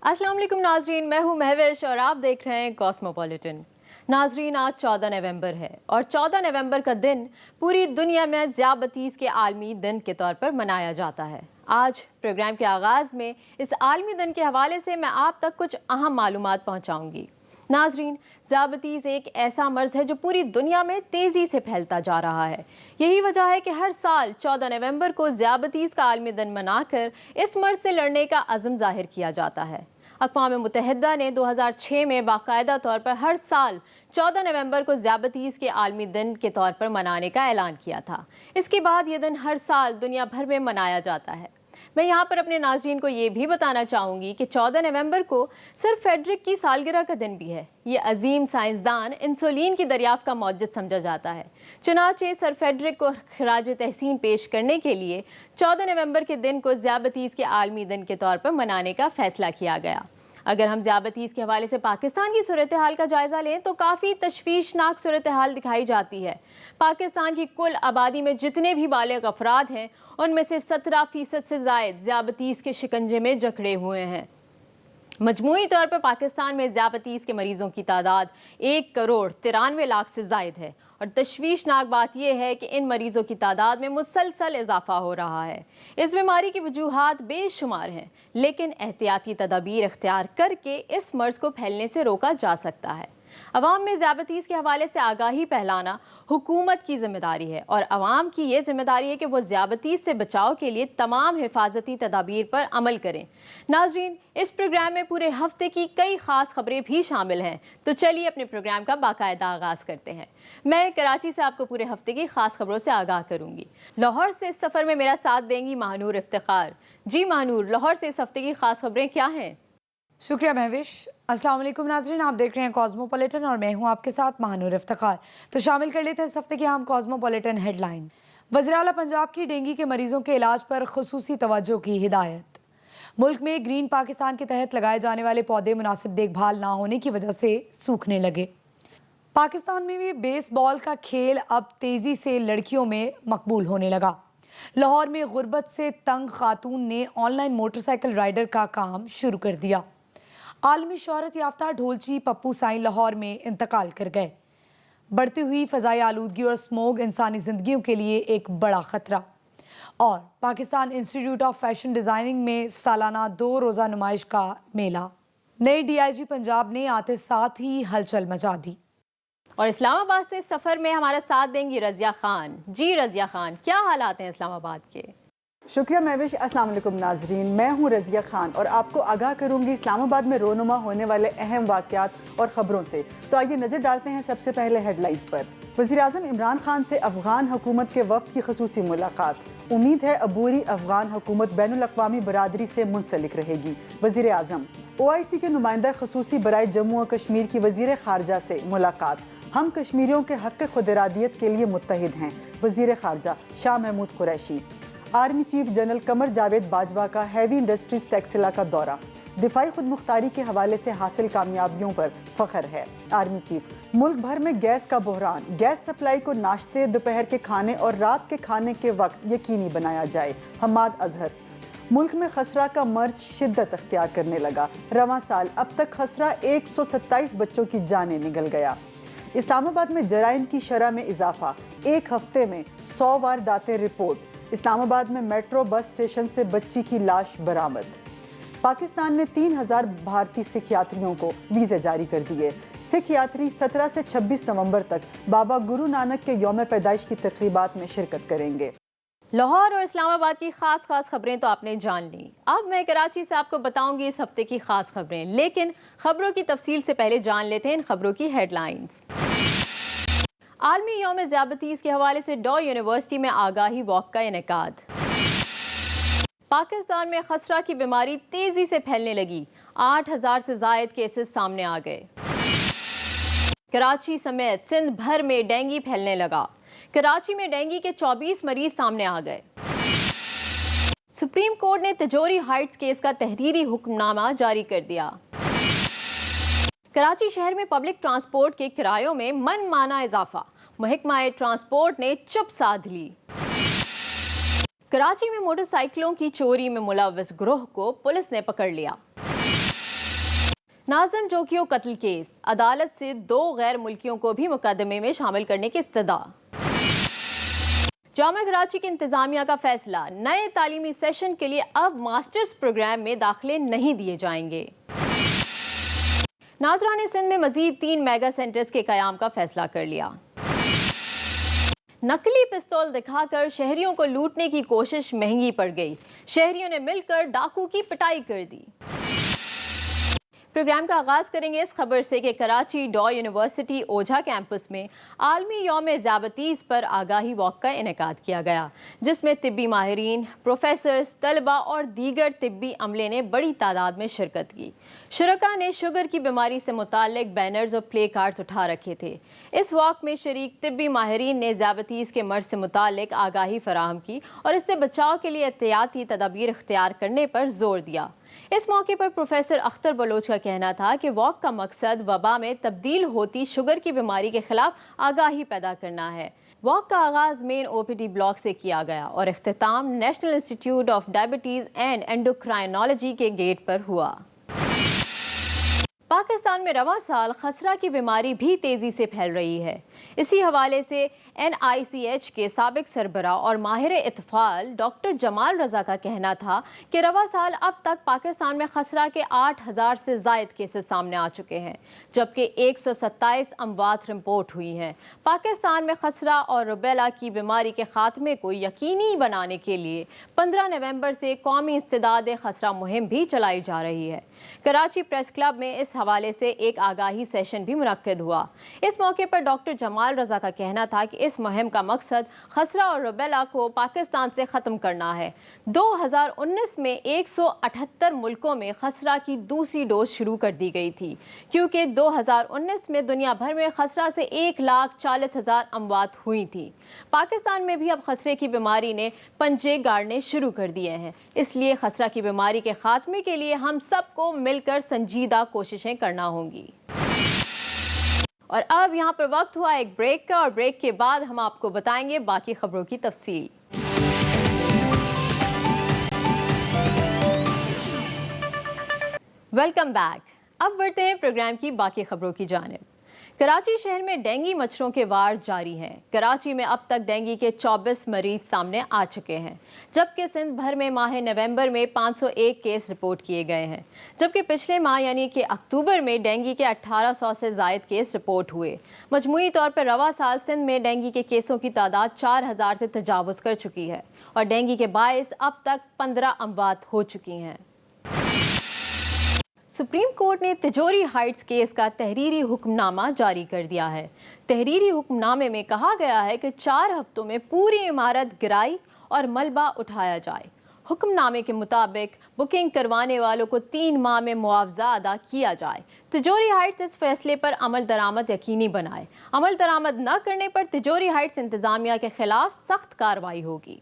अस्सलाम वालेकुम नाजरीन, मैं हूँ महविश और आप देख रहे हैं कॉस्मोपॉलिटन। नाजरीन, आज 14 नवंबर है और 14 नवंबर का दिन पूरी दुनिया में ज़ियाबतीस के आलमी दिन के तौर पर मनाया जाता है। आज प्रोग्राम के आगाज़ में इस आलमी दिन के हवाले से मैं आप तक कुछ अहम मालूमात पहुँचाऊँगी। नाजरीन, ज़ियाबतीस एक ऐसा मर्ज़ है जो पूरी दुनिया में तेज़ी से फैलता जा रहा है। यही वजह है कि हर साल 14 नवंबर को ज़ियाबतीस का आलमी दिन मनाकर इस मर्ज़ से लड़ने का अज़्म ज़ाहिर किया जाता है। अक़वाम मुत्तहिदा ने 2006 में बाकायदा तौर पर हर साल 14 नवंबर को ज़ियाबतीस के आलमी दिन के तौर पर मनाने का ऐलान किया था। इसके बाद ये दिन हर साल दुनिया भर में मनाया जाता है। मैं यहाँ पर अपने नाज़रीन को ये भी बताना चाहूँगी कि 14 नवंबर को सर फेडरिक की सालगिरह का दिन भी है। ये अजीम साइंसदान इंसुलिन की दरियाफ्त का मौजूद समझा जाता है। चुनाचे सर फेडरिक को खराज तहसीन पेश करने के लिए 14 नवंबर के दिन को ज़ियाबतीस के आलमी दिन के तौर पर मनाने का फैसला किया गया। अगर हम ज़ियाबतीस के हवाले से पाकिस्तान की सूरत हाल का जायज़ा लें तो काफ़ी तशवीशनाक सूरत हाल दिखाई जाती है। पाकिस्तान की कुल आबादी में जितने भी बालिग अफराद हैं उनमें से 17% से ज़ायद ज़ियाबतीस के शिकंजे में जकड़े हुए हैं। मजमूई तौर पर पाकिस्तान में ज़ियाबतीस के मरीज़ों की तादाद 1,93,00,000 से ज़ायद है और तशवीशनाक बात यह है कि इन मरीज़ों की तादाद में मुसलसल इजाफा हो रहा है। इस बीमारी की वजूहात बेशुमार हैं, लेकिन एहतियाती तदाबीर इख्तियार करके इस मर्ज़ को फैलने से रोका जा सकता है। अवाम में ज़ियाबतीस के हवाले से आगाही फैलाना हुकूमत की जिम्मेदारी है और अवाम की ये जिम्मेदारी है कि वो ज़ियाबतीस से बचाव के लिए तमाम हिफाजती तदाबीर पर अमल करें। नाजरीन, इस प्रोग्राम में पूरे हफ्ते की कई ख़ास खबरें भी शामिल हैं, तो चलिए अपने प्रोग्राम का बाकायदा आगाज़ करते हैं। मैं कराची से आपको पूरे हफ्ते की ख़ास खबरों से आगाह करूँगी। लाहौर से इस सफ़र में मेरा साथ देंगी महानूर इफ्तिखार। जी महानूर, लाहौर से इस हफ्ते की ख़ास खबरें क्या हैं? शुक्रिया महविश। अस्सलाम वालेकुम नाज़रीन, आप देख रहे हैं कॉस्मोपॉलिटन और मैं हूं आपके साथ महानूर इफ्तिखार। तो शामिल कर लेते हैं इस हफ्ते की हम कॉस्मोपॉलिटन हेडलाइन। वज़ीर-ए-आला पंजाब की डेंगू के मरीजों के इलाज पर खुसूसी तवज्जो की हिदायत। मुल्क में ग्रीन पाकिस्तान के तहत लगाए जाने वाले पौधे मुनासिब देखभाल ना होने की वजह से सूखने लगे। पाकिस्तान में भी बेसबॉल का खेल अब तेज़ी से लड़कियों में मकबूल होने लगा। लाहौर में गुर्बत से तंग खातून ने ऑनलाइन मोटरसाइकिल राइडर का काम शुरू कर दिया। आलमी शोहरत याफ्ता ढोलची पप्पू साईं लाहौर में इंतकाल कर गए। बढ़ती हुई फ़ज़ाई आलूदगी और स्मोग इंसानी ज़िंदगियों के लिए एक बड़ा ख़तरा। और Pakistan institute of fashion designing में सालाना 2 रोज़ा नुमाइश का मेला। नए DIG पंजाब ने आते साथ ही हलचल मचा दी। और इस्लामाबाद से सफ़र में हमारा साथ देंगी रज़िया खान। जी रज़िया खान, क्या हालात हैं इस्लामाबाद के? शुक्रिया महविश। अस्सलाम वालेकुम नाजरीन, मैं हूँ रज़िया खान और आपको आगाह करूँगी इस्लामाबाद में रोनुमा होने वाले अहम वाक़यात और ख़बरों से। तो आइए नज़र डालते हैं सबसे पहले हेडलाइंस पर। वज़ीर-ए-आज़म इमरान खान से अफ़गान हुकूमत के वफ़द की ख़ुसूसी मुलाकात। उम्मीद है अबूरी अफ़गान हुकूमत बैनुल-अक़वामी बरादरी से मुंसलिक रहेगी। वज़ीर-ए-आज़म OIC के नुमाइंदा ख़ुसूसी बराए जम्मू और कश्मीर की वज़ीर ख़ारजा से मुलाकात। हम कश्मीरियों के हक़ खुदइरादियत के लिए मुत्तहिद हैं। वज़ीर ख़ारजा Shah Mahmood Qureshi. Army chief general Qamar Javed Bajwa का हैवी इंडस्ट्रीज टेक्सला का दौरा। दिफाई खुद मुख्तारी के हवाले से हासिल कामयाबियों पर फ़ख्र है। Army chief. मुल्क भर में गैस का बहरान। गैस सप्लाई को नाश्ते, दोपहर के खाने और रात के खाने के वक्त यकीनी बनाया जाए। हमाद अजहर। मुल्क में खसरा का मर्ज शिद्दत अख्तियार करने लगा। रवां साल अब तक खसरा 127 बच्चों की जानें निगल गया। इस्लामाबाद में जराइम की शरह में इजाफा। एक हफ्ते में 100 वारदातें रिपोर्ट। इस्लामाबाद में मेट्रो बस स्टेशन से बच्ची की लाश बरामद। पाकिस्तान ने 3000 भारतीय सिख यात्रियों को वीज़े जारी कर दिए। सिख यात्री 17 से 26 नवंबर तक बाबा गुरु नानक के यौम पैदाइश की तकरीबात में शिरकत करेंगे। लाहौर और इस्लामाबाद की खास खबरें तो आपने जान ली। अब मैं कराची से आपको बताऊंगी इस हफ्ते की खास खबरें, लेकिन खबरों की तफसील से पहले जान लेते हैं इन खबरों की हेडलाइंस। आलमी यौम ज़ियाबतीस के हवाले से डॉ यूनिवर्सिटी में आगाही वॉक का इनेकाद। पाकिस्तान में खसरा की बीमारी तेजी से फैलने लगी। 8000 से ज़ायद केसेस सामने आ गए। कराची समेत सिंध भर में डेंगू फैलने लगा। कराची में डेंगू के 24 मरीज सामने आ गए। सुप्रीम कोर्ट ने तिजोरी हाइट्स केस का तहरीरी हुक्मनामा जारी कर दिया। कराची शहर में पब्लिक ट्रांसपोर्ट के किरायों में मनमाना इजाफा। महकमा ट्रांसपोर्ट ने चुप साध ली। कराची में मोटरसाइकिलों की चोरी में मुलव्वस गिरोह को पुलिस ने पकड़ लिया। नाज़िम जोकियो कत्ल केस, अदालत से 2 गैर मुल्कियों को भी मुकदमे में शामिल करने की इस्तदा। जामिया कराची की इंतजामिया का फैसला, नए तालीमी सेशन के लिए अब मास्टर्स प्रोग्राम में दाखिले नहीं दिए जाएंगे। नाजरान सिंध में मजीद 3 मेगा सेंटर्स के कयाम का फैसला कर लिया। नकली पिस्तौल दिखाकर शहरियों को लूटने की कोशिश महंगी पड़ गई, शहरियों ने मिलकर डाकू की पिटाई कर दी। प्रोग्राम का आगाज करेंगे इस खबर से कि कराची डॉ यूनिवर्सिटी ओझा कैंपस में आलमी यौम ज़ियाबतीस पर आगाही वॉक का इनेकाद किया गया, जिसमें तिब्बी माहिरीन, प्रोफेसर्स, तलबा और दीगर तिब्बी अमले ने बड़ी तादाद में शिरकत की। शुरका ने शुगर की बीमारी से मुताल्लिक बैनर्स और प्ले कार्ड्स उठा रखे थे। इस वॉक में शरीक तिब्बी माहिरीन ने ज़ियाबतीस के मर्ज से मुताल्लिक आगाही फराहम की और इससे बचाव के लिए एहतियाती तदाबीर इख्तियार करने पर जोर दिया। इस मौके पर प्रोफेसर अख्तर बलोच का कहना था कि वॉक का मकसद वबा में तब्दील होती शुगर की बीमारी के खिलाफ आगाही पैदा करना है। वॉक का आगाज मेन ओपीडी ब्लॉक से किया गया और इख्तिताम National Institute of Diabetes and Endocrinology के गेट पर हुआ। पाकिस्तान में रवां साल खसरा की बीमारी भी तेज़ी से फैल रही है। इसी हवाले से NICH के साबिक सरबरा और माहिर इत्फाल डॉक्टर जमाल रजा का कहना था कि रवां साल अब तक पाकिस्तान में खसरा के 8000 से ज़ायद केसेस सामने आ चुके हैं, जबकि 127 अमवात रिपोर्ट हुई हैं। पाकिस्तान में खसरा और रुबेला की बीमारी के खात्मे को यकीनी बनाने के लिए 15 नवंबर से कौमी इस्तिदाद खसरा मुहिम भी चलाई जा रही है। कराची प्रेस क्लब में इस हवाले से एक आगाही सेशन भी मुनक्किद हुआ। इस मौके पर डॉक्टर जमाल रजा का कहना था कि इस मुहिम का मकसद खसरा और रुबेला को पाकिस्तान से ख़त्म करना है। 2019 में 178 मुल्कों में खसरा की दूसरी डोज शुरू कर दी गई थी, क्योंकि 2019 में दुनिया भर में खसरा से 1,40,000 अमवात हुई थी। पाकिस्तान में भी अब खसरे की बीमारी ने पंजे गाड़ने शुरू कर दिए हैं। इसलिए खसरा की बीमारी के खात्मे के लिए हम सबको मिलकर संजीदा कोशिशें करना होंगी। और अब यहाँ पर वक्त हुआ एक ब्रेक का, और ब्रेक के बाद हम आपको बताएंगे बाकी खबरों की तफसील। Welcome back. अब बढ़ते हैं प्रोग्राम की बाकी खबरों की जानिब। कराची शहर में डेंगू मच्छरों के वार जारी हैं। कराची में अब तक डेंगू के 24 मरीज सामने आ चुके हैं, जबकि सिंध भर में माह नवंबर में 501 केस रिपोर्ट किए गए हैं, जबकि पिछले माह यानी कि अक्टूबर में डेंगू के 1800 से ज़ायद केस रिपोर्ट हुए। मजमूई तौर पर रवा साल सिंध में डेंगू के केसों की तादाद 4000 से तजावुज़ कर चुकी है और डेंगू के बायस अब तक 15 अमवात हो चुकी हैं। सुप्रीम कोर्ट ने तिजोरी हाइट्स केस का तहरीरी हुक्मनामा जारी कर दिया है। तहरीरी हुक्मनामे में कहा गया है कि 4 हफ्तों में पूरी इमारत गिराई और मलबा उठाया जाए। हुक्मनामे के मुताबिक बुकिंग करवाने वालों को 3 माह में मुआवजा अदा किया जाए। तिजोरी हाइट्स इस फैसले पर अमल दरामद यकीनी बनाए। अमल दरामद न करने पर तिजोरी हाइट्स इंतजामिया के खिलाफ सख्त कार्रवाई होगी।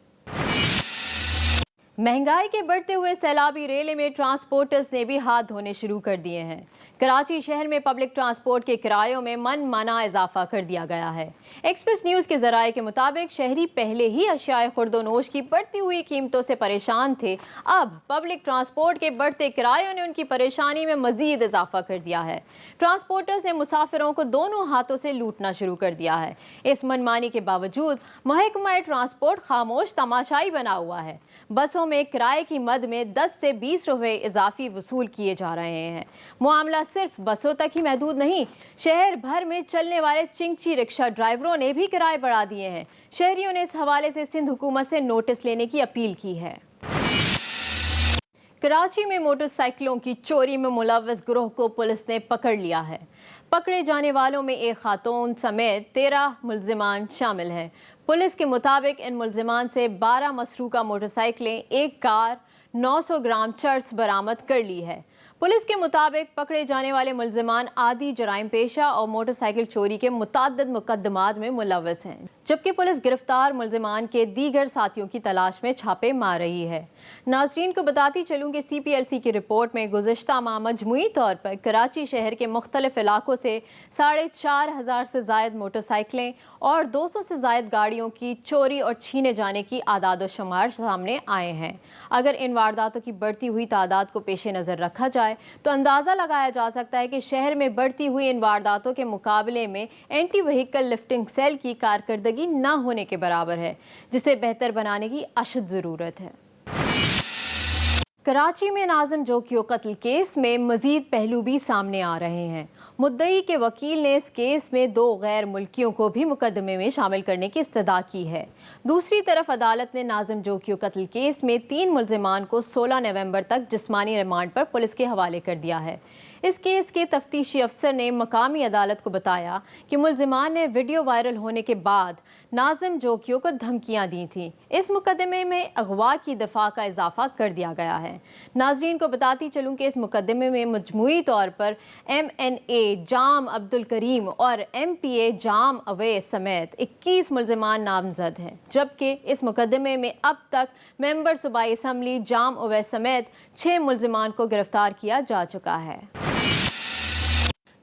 महंगाई के बढ़ते हुए सैलाबी रेले में ट्रांसपोर्टर्स ने भी हाथ धोने शुरू कर दिए हैं। कराची शहर में पब्लिक ट्रांसपोर्ट के किरायों में मनमाना इजाफा कर दिया गया है। एक्सप्रेस न्यूज़ के ज़राए के मुताबिक शहरी पहले ही अशियाए खुर्दोनोश की बढ़ती हुई कीमतों से परेशान थे। अब पब्लिक ट्रांसपोर्ट के बढ़ते किरायों ने उनकी परेशानी में मजीद इजाफा कर दिया है। ट्रांसपोर्टर्स ने मुसाफिरों को दोनों हाथों से लूटना शुरू कर दिया है। इस मनमानी के बावजूद महकमा ट्रांसपोर्ट खामोश तमाशाई बना हुआ है। बसों में किराए की मद में 10 से 20 रुपए इजाफी वसूल किए जा रहे हैं। मामला सिर्फ बसों तक ही महदूद नहीं, शहर भर में चलने वाले चिंची रिक्शा ड्राइवरों ने भी किराए बढ़ा दिए हैं। शहरियों ने इस हवाले से सिंध हुकूमत से नोटिस लेने की अपील की है। कराची में मोटरसाइकिलों की चोरी में मुलव्वस गिरोह को पुलिस ने पकड़ लिया है। पकड़े जाने वालों में एक खातून समेत 13 मुल्जिमान शामिल हैं। पुलिस के मुताबिक इन मुल्जिमान से 12 मसरूका मोटरसाइकिलें, एक कार, 900 ग्राम चर्स बरामद कर ली है। पुलिस के मुताबिक पकड़े जाने वाले मुल्जिमान आदि जराइम पेशा और मोटरसाइकिल चोरी के मुतअद्दिद मुकदमात में मुलव्वस हैं। जबकि पुलिस गिरफ्तार मुलजिमान के दीगर साथियों की तलाश में छापे मार रही है। नाज़रीन को बताती चलूँ कि CPLC की रिपोर्ट में गुज़िश्ता माह मजमूई तौर पर कराची शहर के मुख्तलिफ इलाकों से 4,500 से ज़ायद मोटरसाइकिलें और 200 से ज़ायद गाड़ियों की चोरी और छीने जाने की आदाद शुमार सामने आए हैं। अगर इन वारदातों की बढ़ती हुई तादाद को पेश नज़र रखा जाए तो अंदाज़ा लगाया जा सकता है कि शहर में बढ़ती हुई इन वारदातों के मुकाबले में एंटी व्हीकल लिफ्टिंग सेल की कारकर्दगी न होने के बराबर है, जिसे बेहतर बनाने की अशद ज़रूरत है। कराची में नाज़िम जोकियो कत्ल केस में मज़ीद पहलू भी सामने आ रहे हैं। मुद्दई के वकील ने इस केस में 2 गैर मुल्कियों को भी मुकदमे में शामिल करने की इस्तदा की है। दूसरी तरफ अदालत ने नाज़िम जोकियो कत्ल केस में 3 मुल्जिमान को 16 नवंबर तक जिस्मानी रिमांड पर पुलिस के हवाले कर दिया है। इस केस के तफ्तीशी अफसर ने मकामी अदालत को बताया कि मुल्जिमान ने वीडियो वायरल होने के बाद नाज़िम जोकियो को धमकियां दी थीं। इस मुकदमे में अगवा की दफ़ा का इजाफा कर दिया गया है। नाज़रीन को बताती चलूँ कि इस मुकदमे में मजमूई तौर पर MNA जाम अब्दुल करीम और MPA जाम अवैस समेत 21 मुल्जिमान नामजद हैं, जबकि इस मुकदमे में अब तक मेंबर सूबाई असम्बली जाम अवैस समेत 6 मुल्जिमान को गिरफ्तार किया जा चुका है।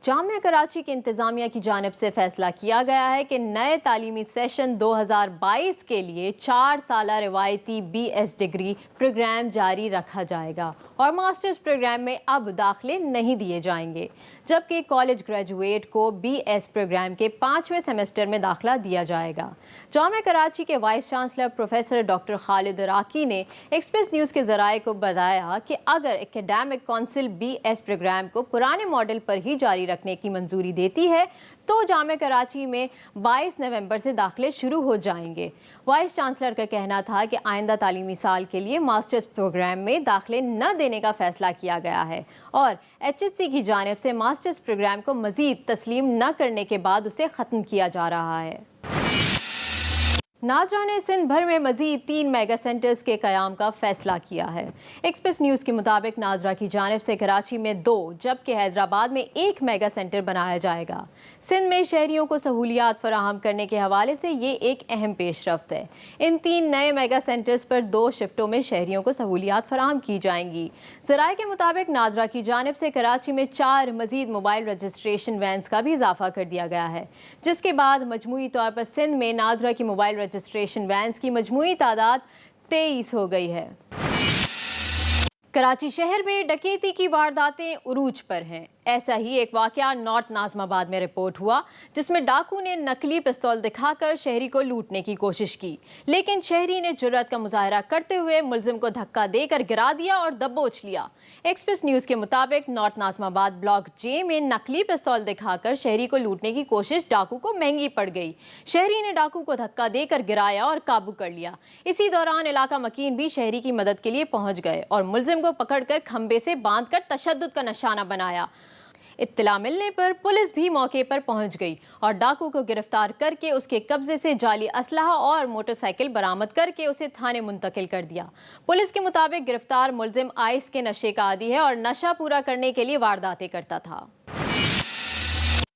जामिया कराची की इंतज़ामिया की जानिब से फैसला किया गया है कि नए तालीमी सेशन 2022 के लिए 4 साला रिवायती BS डिग्री प्रोग्राम जारी रखा जाएगा और मास्टर्स प्रोग्राम में अब दाखिले नहीं दिए जाएंगे, जबकि कॉलेज ग्रेजुएट को BS प्रोग्राम के 5वें सेमेस्टर में दाखिला दिया जाएगा। जामिया कराची के vice chancellor professor doctor Khalid Raqi ने एक्सप्रेस न्यूज़ के ज़राए को बताया कि अगर एकेडमिक काउंसिल BS प्रोग्राम को पुराने मॉडल पर ही जारी रखने की मंजूरी देती है तो जामिया कराची में 22 नवंबर से दाखिले शुरू हो जाएंगे। वाइस चांसलर का कहना था कि आइंदा तालीमी साल के लिए मास्टर्स प्रोग्राम में दाखिले न देने का फैसला किया गया है और HSC की जानिब से मास्टर्स प्रोग्राम को मजीद तस्लीम न करने के बाद उसे ख़त्म किया जा रहा है। नादरा ने सिंध भर में मजीद 3 मेगा सेंटर्स के क़याम का फैसला किया है। एक्सप्रेस न्यूज़ के मुताबिक नादरा की जानिब से कराची में 2 जबकि हैदराबाद में 1 मेगा सेंटर बनाया जाएगा। सिंध में शहरियों को सहूलियात फराहम करने के हवाले से ये एक अहम पेशरफ्त है। इन 3 नए मेगा सेंटर्स पर 2 शिफ्टों में शहरियों को सहूलियात फराहम की जाएंगी। ज़राए के मुताबिक नादरा की जानिब से कराची में 4 मजीद मोबाइल रजिस्ट्रेशन वैन्स का भी इजाफा कर दिया गया है, जिसके बाद मजमूई तौर पर सिंध में नादरा की मोबाइल रजिस्ट्रेशन वैन्स की मजमूई तादाद 23 हो गई है। कराची शहर में डकैती की वारदातें उरूज पर हैं। ऐसा ही एक वाकया नॉर्थ नाज़माबाद में रिपोर्ट हुआ, जिसमें डाकू ने नकली पिस्तौल दिखाकर शहरी को लूटने की कोशिश की, लेकिन शहरी ने जुर्रत का मुजाहरा करते हुए मुलजिम को धक्का देकर गिरा दिया और दबोच लिया। एक्सप्रेस न्यूज़ के मुताबिक नॉर्थ नाज़माबाद ब्लॉक J में नकली पिस्तौल दिखाकर शहरी को लूटने की कोशिश डाकू को महंगी पड़ गई। शहरी ने डाकू को धक्का देकर गिराया और काबू कर लिया। इसी दौरान इलाका मकीन भी शहरी की मदद के लिए पहुंच गए और मुलजिम को पकड़कर खंबे से बांधकर तशद्दुद का निशाना बनाया। इत्तला मिलने पर पुलिस भी मौके पर पहुंच गई और डाकू को गिरफ्तार करके उसके कब्जे से जाली असलहा और मोटरसाइकिल बरामद करके उसे थाने मुंतकिल कर दिया। पुलिस के मुताबिक गिरफ्तार मुलजिम आइस के नशे का आदी है और नशा पूरा करने के लिए वारदातें करता था।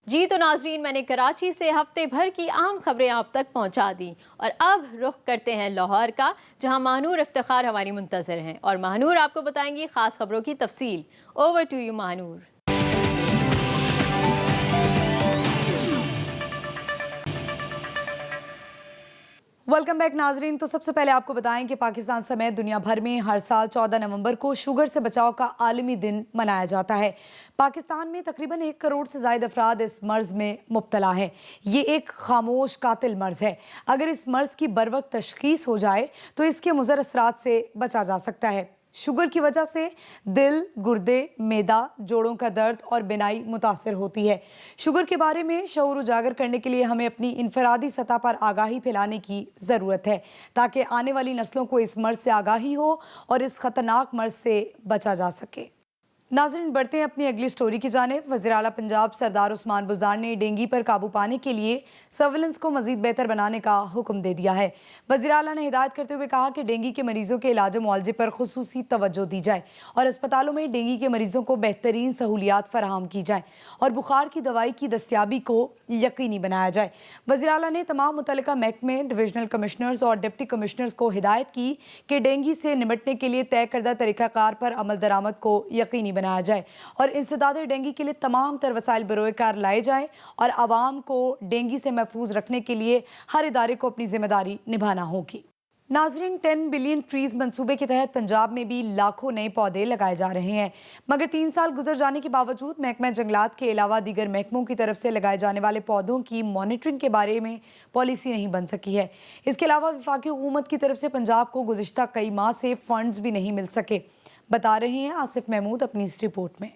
जी तो नाजरीन, मैंने कराची से हफ्ते भर की अहम खबरें आप तक पहुंचा दी और अब रुख करते हैं लाहौर का, जहां महानूर इफ्तिखार हमारी मुंतज़िर हैं और महानूर आपको बताएंगी खास खबरों की तफसील। Over to you Mahnoor. Welcome back नाजरीन। तो सबसे पहले आपको बताएं कि पाकिस्तान समेत दुनिया भर में हर साल 14 नवंबर को शुगर से बचाव का आलमी दिन मनाया जाता है। पाकिस्तान में तकरीबन 1 करोड़ से ज़ायद अफराद इस मर्ज़ में मुब्तला हैं। ये एक खामोश कातिल मर्ज़ है। अगर इस मर्ज़ की बरवक्त तशख़ीस हो जाए तो इसके मुज़र असरात से बचा जा सकता है। शुगर की वजह से दिल, गुर्दे, मैदा, जोड़ों का दर्द और बिनाई मुतासर होती है। शुगर के बारे में शऊर उजागर करने के लिए हमें अपनी इनफरादी सतह पर आगाही फैलाने की ज़रूरत है, ताकि आने वाली नस्लों को इस मर्ज़ से आगाही हो और इस ख़तरनाक मर्ज़ से बचा जा सके। नाज़रीन बढ़ते हैं अपनी अगली स्टोरी की जानिब। वज़ीर-ए-आला पंजाब सरदार उस्मान बुज़दार ने डेंगू पर काबू पाने के लिए सर्विलेंस को मज़ीद बेहतर बनाने का हुक्म दे दिया है। वज़ीर-ए-आला ने हिदायत करते हुए कहा कि डेंगू के मरीज़ों के इलाज मुआलजे पर खुसूसी तवज्जो दी जाए और अस्पतालों में डेंगू के मरीज़ों को बेहतरीन सहूलियात फराहम की जाए और बुखार की दवाई की दस्तियाबी को यकीनी बनाया जाए। वज़ीर-ए-आला ने तमाम मुतल्लिका महकमे, डिविजनल कमिश्नर्स और डिप्टी कमिश्नर्स को हिदायत की कि डेंगू से निपटने के लिए तय करदा तरीक़ाकार पर अमल दरामद को यकीनी बनाया जाए और इंसदाद डेंगू के लिए तमाम तर वसाइल बरोए कार लाए जाएं और आवाम को डेंगू से महफूज रखने के लिए हर इदारे को अपनी जिम्मेदारी निभाना होगी। नाजरीन, 10 बिलियन ट्रीज मंसूबे के तहत पंजाब में भी लाखों नए पौधे लगाए जा रहे हैं, मगर 3 साल गुजर जाने के बावजूद महकमा जंगलात के अलावा दीगर महकमों की तरफ से लगाए जाने वाले पौधों की मॉनिटरिंग के बारे में पॉलिसी नहीं बन सकी है। इसके अलावा वफाकी हुकूमत की तरफ से पंजाब को गुज़िश्ता कई माह से फंड्स भी नहीं मिल सके। बता रहे हैं आसिफ महमूद अपनी इस रिपोर्ट में।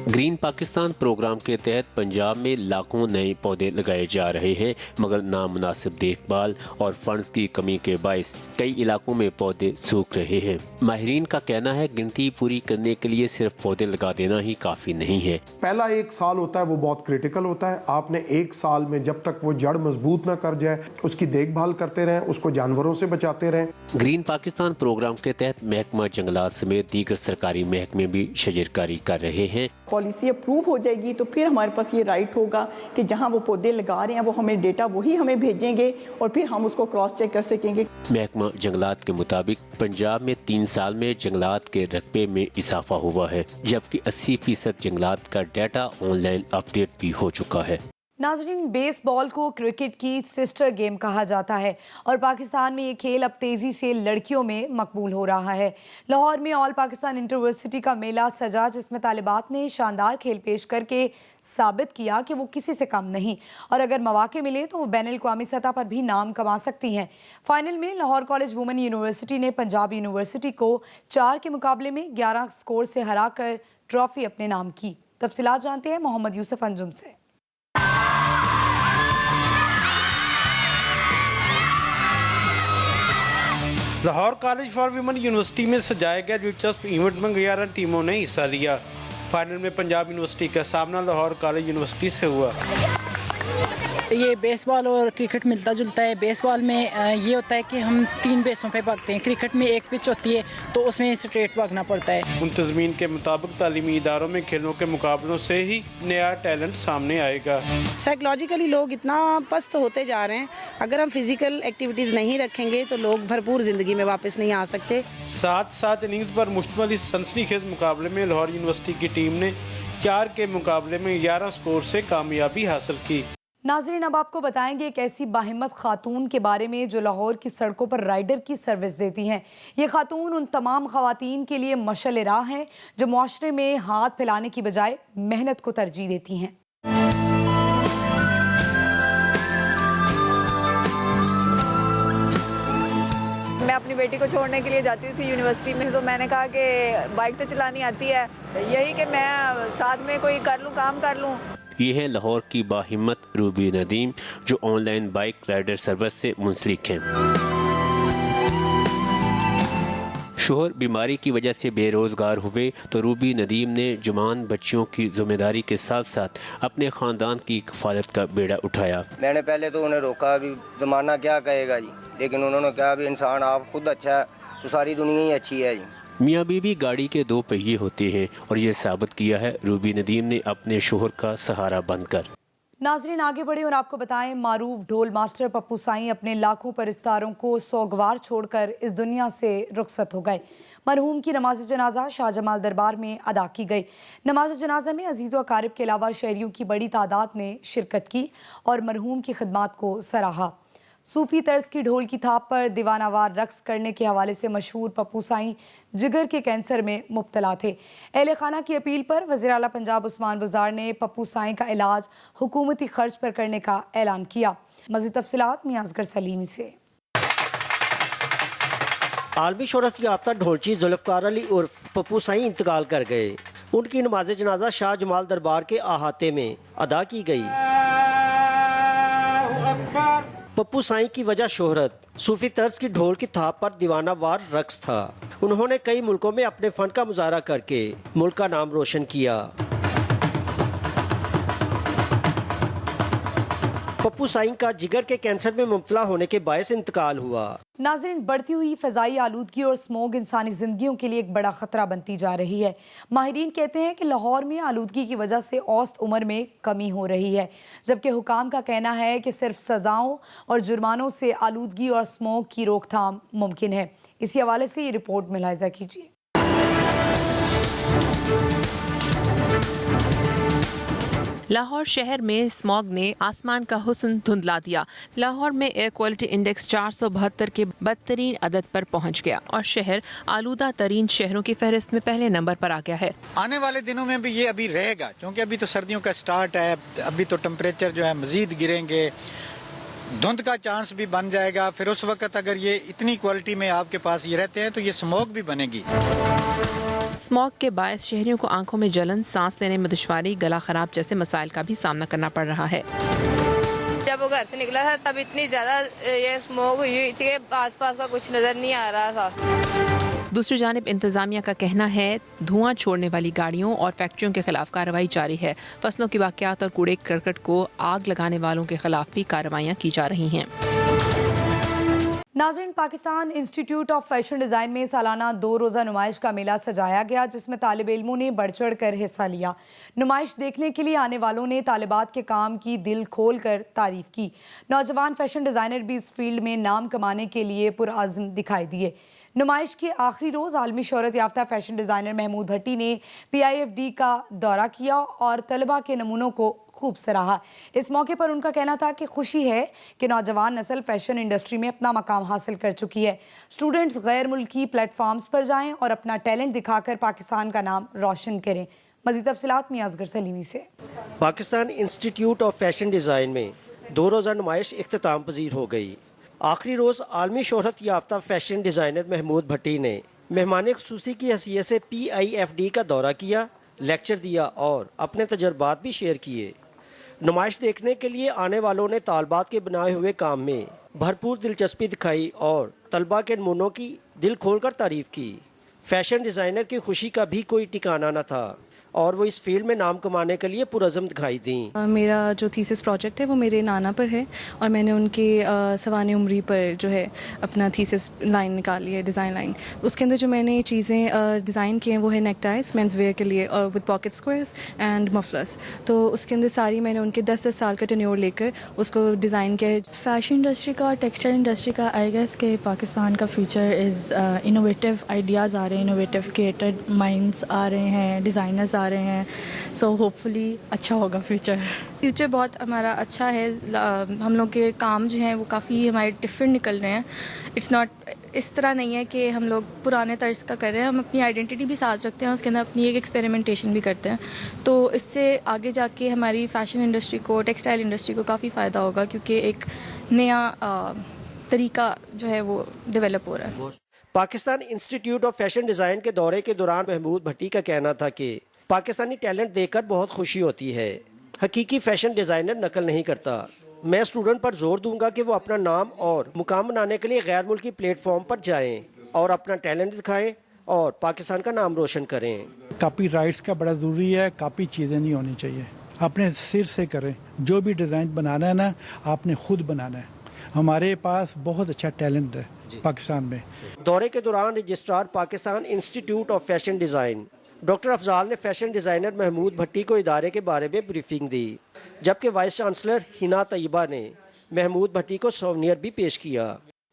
ग्रीन पाकिस्तान प्रोग्राम के तहत पंजाब में लाखों नए पौधे लगाए जा रहे हैं, मगर नामुनासिब देखभाल और फंड्स की कमी के बायस कई इलाकों में पौधे सूख रहे हैं। माहिरीन का कहना है गिनती पूरी करने के लिए सिर्फ पौधे लगा देना ही काफ़ी नहीं है। पहला 1 साल होता है वो बहुत क्रिटिकल होता है। आपने 1 साल में जब तक वो जड़ मजबूत ना कर जाए उसकी देखभाल करते रहें, उसको जानवरों से बचाते रहें। ग्रीन पाकिस्तान प्रोग्राम के तहत महकमा जंगलात समेत दीगर सरकारी महकमे भी शजरकारी कर रहे हैं। पॉलिसी अप्रूव हो जाएगी तो फिर हमारे पास ये राइट होगा कि जहां वो पौधे लगा रहे हैं वो हमें डेटा वही हमें भेजेंगे और फिर हम उसको क्रॉस चेक कर सकेंगे। महकमा जंगलात के मुताबिक पंजाब में 3 साल में जंगलात के रकबे में इजाफा हुआ है, जबकि 80% जंगलात का डाटा ऑनलाइन अपडेट भी हो चुका है। नाजरीन, बेसबॉल को क्रिकेट की सिस्टर गेम कहा जाता है और पाकिस्तान में ये खेल अब तेज़ी से लड़कियों में मकबूल हो रहा है। लाहौर में ऑल पाकिस्तान इंटरवर्सिटी का मेला सजा, जिसमें तालिबात ने शानदार खेल पेश करके साबित किया कि वो किसी से कम नहीं और अगर मौके मिले तो वो बैनुल-अक़वामी सतह पर भी नाम कमा सकती हैं। फाइनल में लाहौर कॉलेज वुमेन यूनिवर्सिटी ने पंजाब यूनिवर्सिटी को 4 के मुकाबले में 11 स्कोर से हराकर ट्रॉफी अपने नाम की। तफसीलात जानते हैं मोहम्मद यूसुफ अंजुम से। Lahore college for women university में सजाया गया दिलचस्प इवेंट में 11 टीमों ने हिस्सा लिया। फाइनल में पंजाब यूनिवर्सिटी का सामना लाहौर कॉलेज यूनिवर्सिटी से हुआ। ये बेसबॉल और क्रिकेट मिलता जुलता है। बेसबॉल में ये होता है कि हम 3 बेसों पे भागते हैं, क्रिकेट में 1 पिच होती है तो उसमें स्ट्रेट भागना पड़ता है। मुंतज़मीन के मुताबिक तालीमी इदारों में खेलों के मुकाबलों से ही नया टैलेंट सामने आएगा। साइकोलॉजिकली लोग इतना पस्त होते जा रहे हैं, अगर हम फिजिकल एक्टिविटीज़ नहीं रखेंगे तो लोग भरपूर ज़िंदगी में वापस नहीं आ सकते। 7 इनिंग्स पर मुश्तमिल इस सनसनीखेज मुकाबले में लाहौर यूनिवर्सिटी की टीम ने 4 के मुकाबले में 11 स्कोर से कामयाबी हासिल की। नाजरीन, अब आपको बताएंगे एक ऐसी बाहिम्मत खातून के बारे में जो लाहौर की सड़कों पर राइडर की सर्विस देती हैं। ये खातून उन तमाम खवातीन के लिए मशअल राह हैं जो मुआशरे में हाथ फैलाने की बजाय मेहनत को तरजीह देती हैं। मैं अपनी बेटी को छोड़ने के लिए जाती थी यूनिवर्सिटी में, तो मैंने कहा कि बाइक तो चलानी आती है, यही कि मैं साथ में कोई कर लूँ, काम कर लूँ। ये है लाहौर की बाहिम्मत रूबी नदीम जो ऑनलाइन बाइक राइडर सर्विस से मुंसलिक हैं। शोहर बीमारी की वजह से बेरोज़गार हुए तो रूबी नदीम ने जवान बच्चियों की जिम्मेदारी के साथ साथ अपने ख़ानदान की कफालत का बेड़ा उठाया। मैंने पहले तो उन्हें रोका, अभी ज़माना क्या कहेगा जी, लेकिन उन्होंने कहा अभी इंसान आप खुद अच्छा है तो सारी दुनिया ही अच्छी है जी। मियाँ बीवी गाड़ी के 2 पहिए होते हैं और ये साबित किया है रूबी नदीम ने अपने शोहर का सहारा बनकर। नाजरीन, आगे बढ़े और आपको बताएं, मारूफ ढोल मास्टर पप्पू साईं अपने लाखों परिस्तारों को सोगवार छोड़कर इस दुनिया से रुखसत हो गए। मरहूम की नमाज जनाजा शाहजमाल दरबार में अदा की गई। नमाज जनाजा में अजीज़ व अकारिब के अलावा शहरियों की बड़ी तादाद ने शिरकत की और मरहूम की खिदमात को सराहा। सूफी तर्ज की ढोल की थाप पर दीवानावार रक्स करने के हवाले से मशहूर पप्पू साईं जिगर के कैंसर में मुब्तला थे। अहले खाना की अपील पर वज़ीर-ए-आला पंजाब उस्मान बुज़दार ने पप्पू साईं का इलाज हुकूमती खर्च पर करने का ऐलान किया। मज़ीद तफसीलात मियां असगर सलीमी से। आलमी शोहरत याफ्ता ढोलची जुल्फ़कार अली उर्फ पप्पू साईं इंतकाल कर गए। उनकी नमाज जनाजा शाह जमाल दरबार के अहाते में अदा की गई। पप्पू साईं की वजह शोहरत, सूफी तर्ज की ढोल की थाप पर दीवाना वार रक्स था। उन्होंने कई मुल्कों में अपने फन का मुजाहरा करके मुल्क का नाम रोशन किया। पप्पू साईं का जिगर के कैंसर में मुब्तला होने के बायस इंतकाल हुआ। नाज़रीन, बढ़ती हुई फ़ज़ाई आलूदगी और स्मोग इंसानी ज़िंदगियों के लिए एक बड़ा ख़तरा बनती जा रही है। माहिरीन कहते हैं कि लाहौर में आलूदगी की वजह से औसत उम्र में कमी हो रही है, जबकि हुकाम का कहना है कि सिर्फ सज़ाओं और जुर्मानों से आलूदगी और स्मोग की रोकथाम मुमकिन है। इसी हवाले से ये रिपोर्ट मुलाहिज़ा कीजिए। लाहौर शहर में स्मॉग ने आसमान का हुस्न धुंधला दिया। लाहौर में एयर क्वालिटी इंडेक्स 472 के बदतरीन अदद पर पहुंच गया और शहर आलूदा तरीन शहरों की फहरिस्त में पहले नंबर पर आ गया है। आने वाले दिनों में भी ये अभी रहेगा, क्योंकि अभी तो सर्दियों का स्टार्ट है, अभी तो टेम्परेचर जो है मजीद गिरेंगे, धुंध का चांस भी बन जाएगा। फिर उस वक्त अगर ये इतनी क्वालिटी में आपके पास ये रहते हैं तो ये स्मोक भी बनेगी। स्मॉग के बायस शहरियों को आंखों में जलन, सांस लेने में दुश्वारी, गला खराब जैसे मसाइल का भी सामना करना पड़ रहा है। जब वो घर से निकला था तब इतनी ज्यादा ये स्मोक हुई थी कि आसपास का कुछ नजर नहीं आ रहा था। दूसरी जानिब इंतजामिया का कहना है धुआं छोड़ने वाली गाड़ियों और फैक्ट्रियों के खिलाफ कार्रवाई जारी है। फसलों की बाकियात और कूड़े करकट को आग लगाने वालों के खिलाफ भी कार्रवाइयाँ की जा रही हैं। नाज़रीन, Pakistan institute of fashion design में सालाना 2 रोज़ा नुमाइश का मेला सजाया गया, जिसमें तालिब इल्मों ने बढ़ चढ़ कर हिस्सा लिया। नुमाइश देखने के लिए आने वालों ने तालिबात के काम की दिल खोल कर तारीफ की। नौजवान फैशन डिज़ाइनर भी इस फील्ड में नाम कमाने के लिए पुरअज़्म दिखाई दिए। नुमाइश के आखिरी रोज़ आलमी शोहरत याफ्ता फैशन डिज़ाइनर महमूद भट्टी ने PIFD का दौरा किया और तलबा के नमूनों को खूब सराहा। इस मौके पर उनका कहना था कि खुशी है कि नौजवान नस्ल फैशन इंडस्ट्री में अपना मकाम हासिल कर चुकी है। स्टूडेंट्स गैर मुल्की प्लेटफॉर्म्स पर जाएं और अपना टैलेंट दिखाकर पाकिस्तान का नाम रोशन करें। मज़ीद तफसीलात मियां असगर सलीमी से। Pakistan institute of fashion design में 2 रोज़ा नुमाइश इख्तिताम पजीर हो गई। आखिरी रोज़ आलमी शोहरत याफ्ता फैशन डिज़ाइनर महमूद भट्टी ने मेहमान खुसूसी की हैसियत से PIFD का दौरा किया, लेक्चर दिया और अपने तजर्बात भी शेयर किए। नुमाइश देखने के लिए आने वालों ने तालबात के बनाए हुए काम में भरपूर दिलचस्पी दिखाई और तलबा के नमूनों की दिल खोलकर तारीफ की। फैशन डिज़ाइनर की खुशी का भी कोई ठिकाना न था और वो इस फील्ड में नाम कमाने के लिए पुरअज़्म दिखाई दी। मेरा जो थीसिस प्रोजेक्ट है वो मेरे नाना पर है और मैंने उनके सवाने उम्री पर जो है अपना थीसिस लाइन निकाली है, डिज़ाइन लाइन। उसके अंदर जो मैंने चीज़ें डिज़ाइन की हैं वो है नेकटाइज मेंस वेयर के लिए और with pocket squares and mufflers. तो उसके अंदर सारी मैंने उनके 10-10 साल का टेन्योर लेकर उसको डिज़ाइन किया है। फैशन इंडस्ट्री का और टेक्सटाइल इंडस्ट्री का आई गेस के पाकिस्तान का फ्यूचर इज़ इनोवेटिव आइडियाज़ आ रहे हैं, इनोवेटिव क्रिएटेड माइंड्स आ रहे हैं, डिज़ाइनर्स आ रहे हैं। सो होपफुली अच्छा होगा फ्यूचर बहुत हमारा अच्छा है। हम लोग के काम जो हैं वो काफ़ी हमारे डिफरेंट निकल रहे हैं। इट्स नॉट इस तरह नहीं है कि हम लोग पुराने तर्ज का कर रहे हैं, हम अपनी आइडेंटिटी भी साथ रखते हैं, उसके अंदर अपनी एक एक्सपेरिमेंटेशन भी करते हैं। तो इससे आगे जाके हमारी फ़ैशन इंडस्ट्री को, टेक्सटाइल इंडस्ट्री को काफ़ी फ़ायदा होगा, क्योंकि एक नया तरीका जो है वो डेवलप हो रहा है। Pakistan institute of fashion design के दौरे के दौरान महमूद भट्टी का कहना था कि पाकिस्तानी टैलेंट देखकर बहुत खुशी होती है। हकीकी फैशन डिज़ाइनर नकल नहीं करता। मैं स्टूडेंट पर जोर दूंगा कि वो अपना नाम और मुकाम बनाने के लिए गैर मुल्की प्लेटफॉर्म पर जाएं और अपना टैलेंट दिखाएं और पाकिस्तान का नाम रोशन करें। कॉपी राइट्स का बड़ा ज़रूरी है, कॉपी चीज़ें नहीं होनी चाहिए, अपने सिर से करें। जो भी डिज़ाइन बनाना है ना, आपने खुद बनाना है। हमारे पास बहुत अच्छा टैलेंट है पाकिस्तान में। दौरे के दौरान registrar Pakistan institute of fashion design doctor Afzal ने फैशन डिज़ाइनर महमूद भट्टी को इदारे के बारे में ब्रीफिंग दी, जबकि वाइस चांसलर हिना तैयबा ने महमूद भट्टी को सोवेनियर भी पेश किया।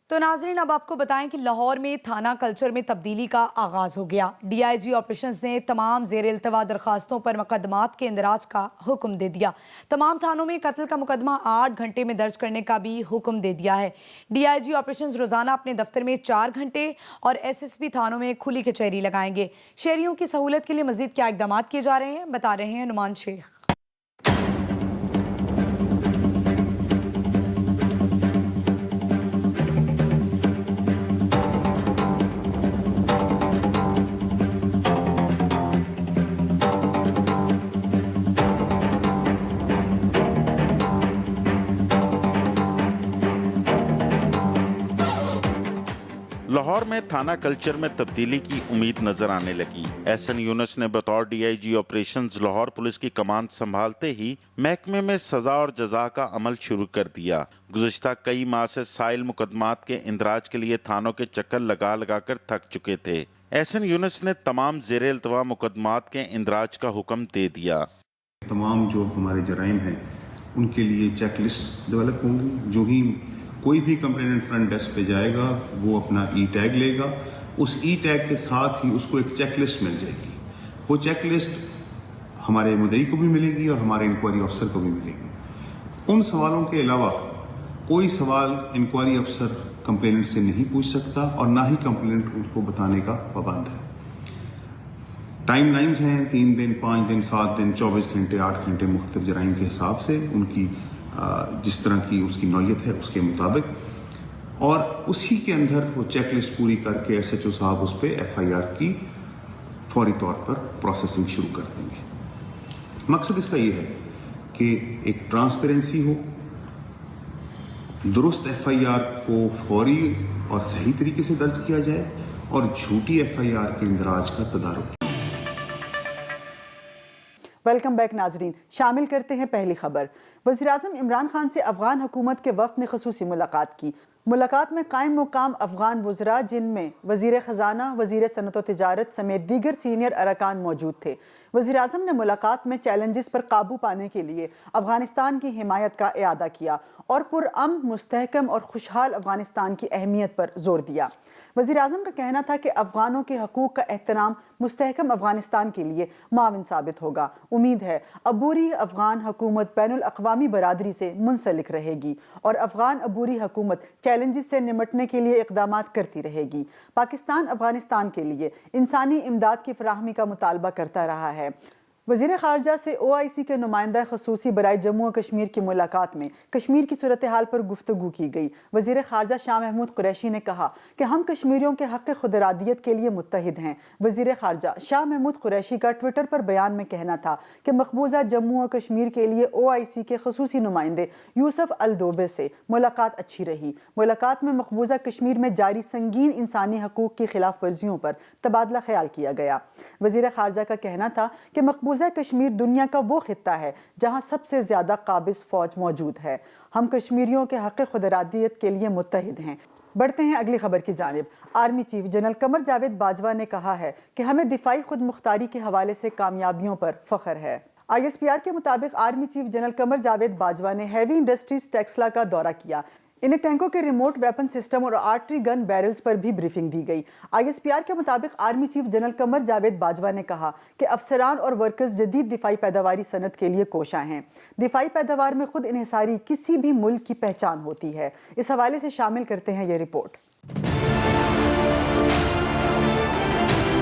तो नाज़रीन, अब आपको बताएं कि लाहौर में थाना कल्चर में तब्दीली का आगाज़ हो गया। DIG ऑपरेशंस ने तमाम ज़ेर इल्तवा दरखास्तों पर मुकदमात के इंदराज का हुक्म दे दिया। तमाम थानों में कत्ल का मुकदमा 8 घंटे में दर्ज करने का भी हुक्म दे दिया है। DIG ऑपरेशंस रोज़ाना अपने दफ्तर में 4 घंटे और SSP थानों में खुली कचहरी लगाएंगे। शहरियों की सहूलत के लिए मज़ीद क्या इक़दाम किए जा रहे हैं, बता रहे हैं नुमान शेख। लाहौर में थाना कल्चर में तब्दीली की उम्मीद नजर आने लगी। एहसन यूनुस ने बतौर DIG ऑपरेशंस लाहौर पुलिस की कमान संभालते ही महकमे में सजा और जजा का अमल शुरू कर दिया। गुज़िश्ता कई माह से साइल मुकदमात के इंदराज के लिए थानों के चक्कर लगा लगा कर थक चुके थे। एहसन यूनुस ने तमाम ज़ेरे इल्तवा मुकदमात के इंदराज का हुक्म दे दिया। तमाम जो हमारे जराइम हैं उनके लिए चेक लिस्ट डेवलप होंगी। जो ही कोई भी कंप्लेनेंट फ्रंट डेस्क पे जाएगा वो अपना टैग लेगा, उस टैग के साथ ही उसको एक चेक लिस्ट मिल जाएगी। वो चेक लिस्ट हमारे मुद्दई को भी मिलेगी और हमारे इंक्वायरी अफसर को भी मिलेगी। उन सवालों के अलावा कोई सवाल इंक्वायरी अफसर कंप्लेनेंट से नहीं पूछ सकता और ना ही कंप्लेनेंट उनको बताने का पाबंद है। टाइम लाइन्स हैं 3 दिन, 5 दिन, 7 दिन, 24 घंटे, 8 घंटे मुख्तलिफ जराइम के हिसाब से उनकी जिस तरह की उसकी नौयत है उसके मुताबिक, और उसी के अंदर वो चेक लिस्ट पूरी करके SHO साहब उस पर FIR की फौरी तौर पर प्रोसेसिंग शुरू कर देंगे। मकसद इसका ये है कि एक ट्रांसपेरेंसी हो, दुरुस्त FIR को फौरी और सही तरीके से दर्ज किया जाए और झूठी FIR के इंदराज का तदारुक। वेलकम बैक नाजरीन, शामिल करते हैं पहली खबर। वज़ीर-ए-आज़म इमरान खान से अफगान हुकूमत के वफ़द ने ख़ुसूसी मुलाकात की। मुलाकात में कायम मुकाम अफगान वज़रा, जिनमें वज़ीर ख़ज़ाना, वज़ीर सनत व तिजारत समेत दीगर सीनियर अरकान मौजूद थे। वज़ीर-ए-आज़म ने मुलाकात में चैलेंजेस पर काबू पाने के लिए अफगानिस्तान की हिमायत का इआदा किया और पुरअमन, मुस्तहकम और खुशहाल अफगानिस्तान की अहमियत पर जोर दिया। वज़ीर-ए-आज़म का कहना था कि अफगानों के हकूक़ का एहतराम मुस्तहकम अफगानिस्तान के लिए माविन साबित होगा। उम्मीद है अबूरी अफगान हुकूमत बैनुल अक़वामी बरादरी से मुंसलिक रहेगी और अफगान अबूरी हुकूमत चैलेंजेस से निमटने के लिए इक़दामात करती रहेगी। पाकिस्तान अफगानिस्तान के लिए इंसानी इमदाद की फराहमी का मुतालबा करता रहा है। वज़ीर ख़ारजा से OIC के नुमाइंदा ख़ुसूसी बराए जम्मू और कश्मीर की मुलाकात में कश्मीर की सूरत हाल पर गुफ्तगू की गई। वज़ीर ख़ारजा शाह महमूद कुरैशी ने कहा कि हम कश्मीरियों के हक़ खुदरादियत के लिए मुत्तहिद हैं। वज़ीर ख़ारजा शाह महमूद कुरैशी का ट्विटर पर बयान में कहना था कि मकबूजा जम्मू और कश्मीर के लिए OIC के ख़ुसूसी नुमाइंदे यूसुफ अल-दोबे से मुलाकात अच्छी रही। मुलाकात में मकबूजा कश्मीर में जारी संगीन इंसानी हकूक़ की खिलाफ वर्जियों पर तबादला ख्याल किया गया। वज़ीर ख़ारजा का कहना था कि मकबूजा कश्मीर दुनिया का वो खित्ता है जहां सबसे ज्यादा काबिज फौज मौजूद है। हम कश्मीरियों के हक़ खुदरादियत के लिए मुत्तहिद हैं। बढ़ते हैं अगली खबर की जानिब। Army chief general Qamar Javed Bajwa ने कहा है कि हमें दिफाई खुद मुख्तारी के हवाले से कामयाबियों पर फख्र है। ISPR के मुताबिक army chief general Qamar Javed Bajwa ने हैवी इंडस्ट्रीज टेक्सला का दौरा किया। इन्हें टैंकों के रिमोट वेपन सिस्टम और आर्टरी गन बैरल्स पर भी ब्रीफिंग दी गई। ISPR के मुताबिक army chief general Qamar Javed Bajwa ने कहा कि अफसरान और वर्कर्स जदीद दिफाई पैदावारी सनत के लिए कोशा हैं। दिफाई पैदावार में खुद इन्हिसारी किसी भी मुल्क की पहचान होती है। इस हवाले से शामिल करते हैं ये report.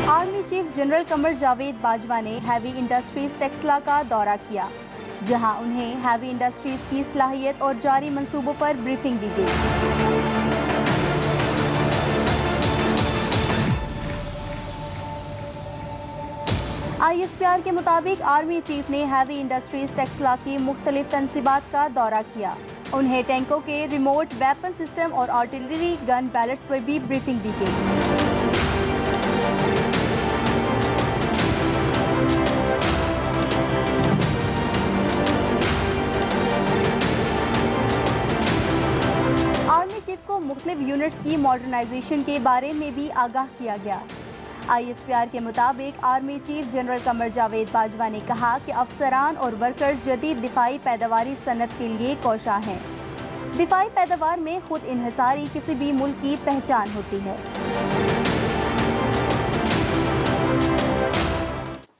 Army chief general Qamar Javed Bajwa ने हैवी इंडस्ट्रीज टेक्सला का दौरा किया, जहां उन्हें हैवी इंडस्ट्रीज की सलाहियत और जारी मंसूबों पर ब्रीफिंग दी गई। ISPR के मुताबिक आर्मी चीफ ने हैवी इंडस्ट्रीज टेक्सला की मुख्तलिफ तनसीबात का दौरा किया। उन्हें टैंकों के रिमोट वेपन सिस्टम और आर्टिलरी गन बैरल्स पर भी ब्रीफिंग दी गई। को मुख्तलिफ यूनिट्स की मॉडर्नाइजेशन के बारे में भी आगाह किया गया। ISPR के मुताबिक army chief general Qamar Javed Bajwa ने कहा कि अफसरान और वर्कर्स जदीद दिफाई पैदावारी सनत के लिए कोशा हैं। दिफाई पैदावार में खुद इन्हिसारी किसी भी मुल्क की पहचान होती है।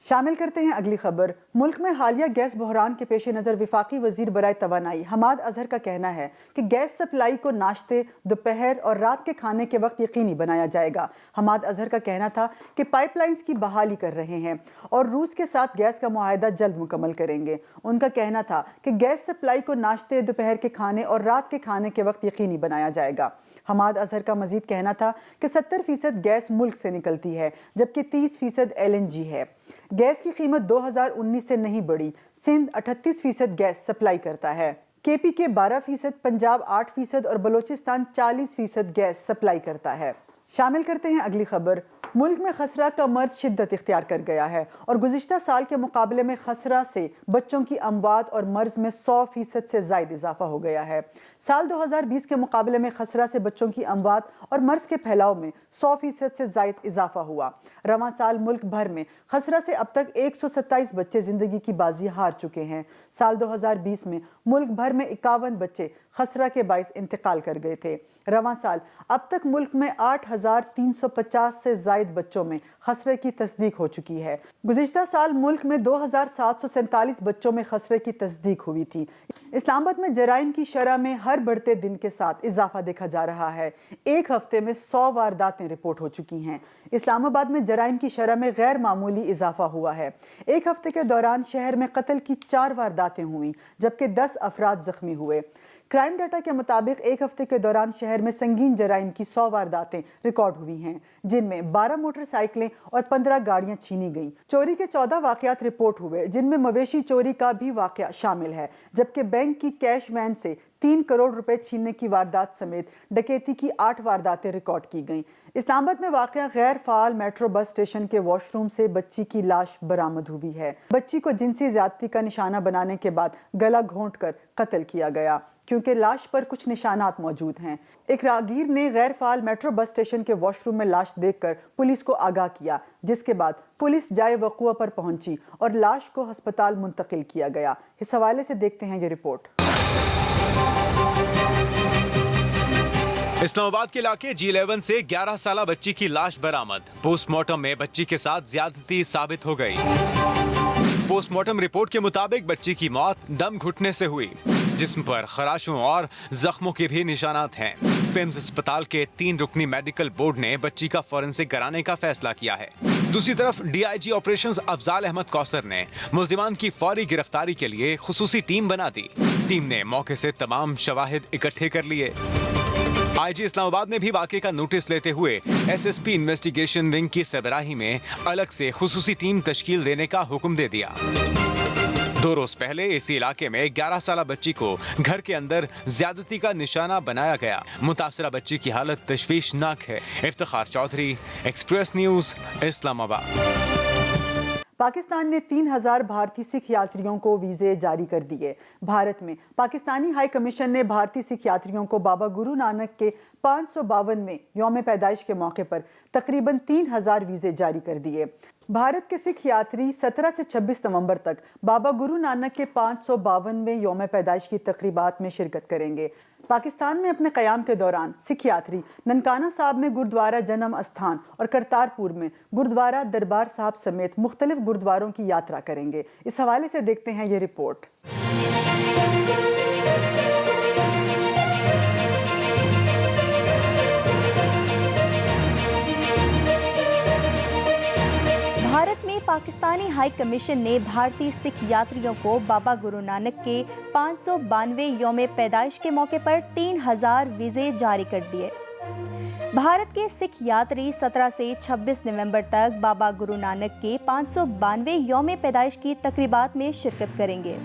शामिल करते हैं अगली खबर। मुल्क में हालिया गैस बहरान के पेश नज़र वफाकी वजीर बराए तवानाई हमाद अजहर का कहना है कि गैस सप्लाई को नाश्ते, दोपहर और रात के खाने के वक्त यकीनी बनाया जाएगा। हमाद अजहर का कहना था कि पाइपलाइंस की बहाली कर रहे हैं और रूस के साथ गैस का मुआहदा जल्द मुकम्मल करेंगे। उनका कहना था कि गैस सप्लाई को नाश्ते, दोपहर के खाने और रात के खाने के वक्त यकीनी बनाया जाएगा। हमाद अजहर का मजीद कहना था कि 70% गैस मुल्क से निकलती है, जबकि 30% LNG है। गैस की कीमत 2019 से नहीं बढ़ी। सिंध 38% गैस सप्लाई करता है। KPK 12%, पंजाब 8% और बलोचिस्तान 40% गैस सप्लाई करता है। शामिल करते हैं अगली खबर। मुल्क में खसरा का मर्ज शिद्दत इख्तियार कर गया है और गुज़िश्ता साल के मुकाबले में खसरा से बच्चों की अमवात और मर्ज में 100% से ज़ायद इजाफा हो गया है। साल 2020 के मुकाबले में खसरा से बच्चों की अमवात और मर्ज के फैलाव में 100% से ज़ायद इजाफा हुआ। रवां साल मुल्क भर में खसरा से अब तक 127 बच्चे ज़िंदगी की बाजी हार चुके हैं। साल 2020 में मुल्क भर में 51 बच्चे खसरा के बाइस इंतकाल कर गए थे। रवां साल अब तक मुल्क में 8,350 से ज़ायद बच्चों में खसरे की तस्दीक हो चुकी है। गुज़िश्ता साल मुल्क में 2,747 बच्चों में खसरे की तस्दीक हुई थी। इस्लामाबाद में जराइम की शरह में हर बढ़ते दिन के साथ इजाफा देखा जा रहा है। एक हफ्ते में 100 वारदातें रिपोर्ट हो चुकी हैं। इस्लामाबाद में जराइम की शरह में गैर मामूली इजाफा हुआ है। एक हफ्ते के दौरान शहर में कत्ल की 4 वारदातें हुई जबकि 10 अफराद जख्मी हुए। क्राइम डाटा के मुताबिक एक हफ्ते के दौरान शहर में संगीन जराइम की 100 वारदातें रिकॉर्ड हुई हैं, जिनमें 12 मोटरसाइकिलें और 15 गाड़ियां छीनी गईं। चोरी के 14 वाकयात रिपोर्ट हुए, जिनमें मवेशी चोरी का भी वाकया शामिल है, जबकि बैंक की कैश वैन से 3 करोड़ रुपए छीनने की वारदात समेत डकैती की 8 वारदातें रिकॉर्ड की गईं। इस्लामाबाद में वाकया गैर फाल मेट्रो बस स्टेशन के वॉशरूम से बच्ची की लाश बरामद हुई है। बच्ची को जिनसी ज्यादती का निशाना बनाने के बाद गला घोंटकर कत्ल किया गया, क्योंकि लाश पर कुछ निशानात मौजूद हैं। एक राहगीर ने गैर फाल मेट्रो बस स्टेशन के वॉशरूम में लाश देखकर पुलिस को आगाह किया, जिसके बाद पुलिस जाए वक़ुआ पर पहुंची और लाश को अस्पताल मुंतकिल किया गया। इस हवाले से देखते हैं ये रिपोर्ट। इस्लामाबाद के इलाके G11 से 11 साला बच्ची की लाश बरामद। पोस्टमार्टम में बच्ची के साथ ज्यादती साबित हो गई। पोस्टमार्टम रिपोर्ट के मुताबिक बच्ची की मौत दम घुटने से हुई। जिस्म पर खराशों और जख्मों के भी निशानात हैं। पिम्स अस्पताल के 3 रुकनी मेडिकल बोर्ड ने बच्ची का फॉरेंसिक कराने का फैसला किया है। दूसरी तरफ DIG ऑपरेशंस अफजाल अहमद कौसर ने मुल्जिमान की फौरी गिरफ्तारी के लिए खुसूसी टीम बना दी। टीम ने मौके से तमाम शवाहिद इकट्ठे कर लिए। IG इस्लामाबाद ने भी वाक़े का नोटिस लेते हुए SSP इन्वेस्टिगेशन विंग की सरबराही में अलग से खुसूसी टीम तश्कील देने का हुक्म दे दिया। 2 रोज पहले इसी इलाके में 11 साला बच्ची को घर के अंदर ज्यादती का निशाना बनाया गया। मुतासरा बच्ची की हालत तशवीशनाक है। Iftikhar Chaudhry, Express News, Islamabad. पाकिस्तान ने 3000 भारतीय सिख यात्रियों को वीज़े जारी कर दिए। भारत में पाकिस्तानी हाई कमीशन ने भारतीय सिख यात्रियों को बाबा गुरु नानक के 552वें यौम पैदाइश के मौके पर तकरीबन 3000 वीज़े जारी कर दिए। भारत के सिख यात्री 17 से 26 नवंबर तक बाबा गुरु नानक के 552वें यौम पैदाइश की तकरीबात में शिरकत करेंगे। पाकिस्तान में अपने क़याम के दौरान सिख यात्री ननकाना साहब में गुरुद्वारा जन्म अस्थान और करतारपुर में गुरुद्वारा दरबार साहब समेत मुख्तलिफ गुरुद्वारों की यात्रा करेंगे। इस हवाले से देखते हैं ये रिपोर्ट। भारत में पाकिस्तानी हाई कमीशन ने भारतीय सिख यात्रियों को बाबा गुरु नानक के 592वें यौम पैदाइश के मौके पर 3000 वीज़े जारी कर दिए। भारत के सिख यात्री 17 से 26 नवंबर तक बाबा गुरु नानक के 592वें यौम पैदाइश की तकरीबात में शिरकत करेंगे।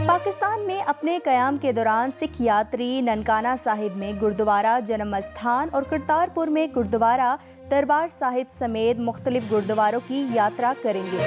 पाकिस्तान में अपने क़याम के दौरान सिख यात्री ननकाना साहिब में गुरुद्वारा जन्म अस्थान और करतारपुर में गुरुद्वारा दरबार साहिब समेत मुख्तलिफ गुरुद्वारों की यात्रा करेंगे।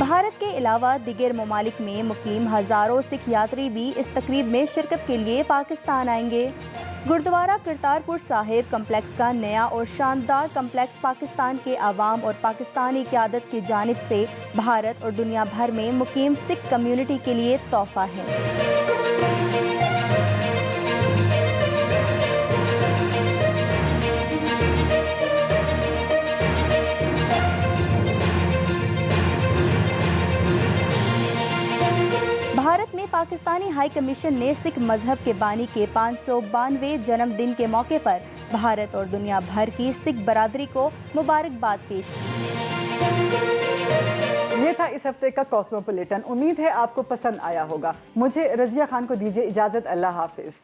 भारत के अलावा दीगर ममालिक में मुकीम हज़ारों सिख यात्री भी इस तकरीब में शिरकत के लिए पाकिस्तान आएंगे। गुरुद्वारा करतारपुर साहिब कम्प्लेक्स का नया और शानदार कम्प्लेक्स पाकिस्तान के अवाम और पाकिस्तानी क़यादत की जानिब से भारत और दुनिया भर में मुकीम सिख कम्युनिटी के लिए तोहफा है। भारत में पाकिस्तानी हाई कमीशन ने सिख मजहब के बानी के 592वें जन्मदिन के मौके पर भारत और दुनिया भर की सिख बरादरी को मुबारकबाद पेश की। ये था इस हफ्ते का कॉस्मोपॉलिटन। उम्मीद है आपको पसंद आया होगा। मुझे रज़िया खान को दीजिए इजाज़त। अल्लाह हाफिज़।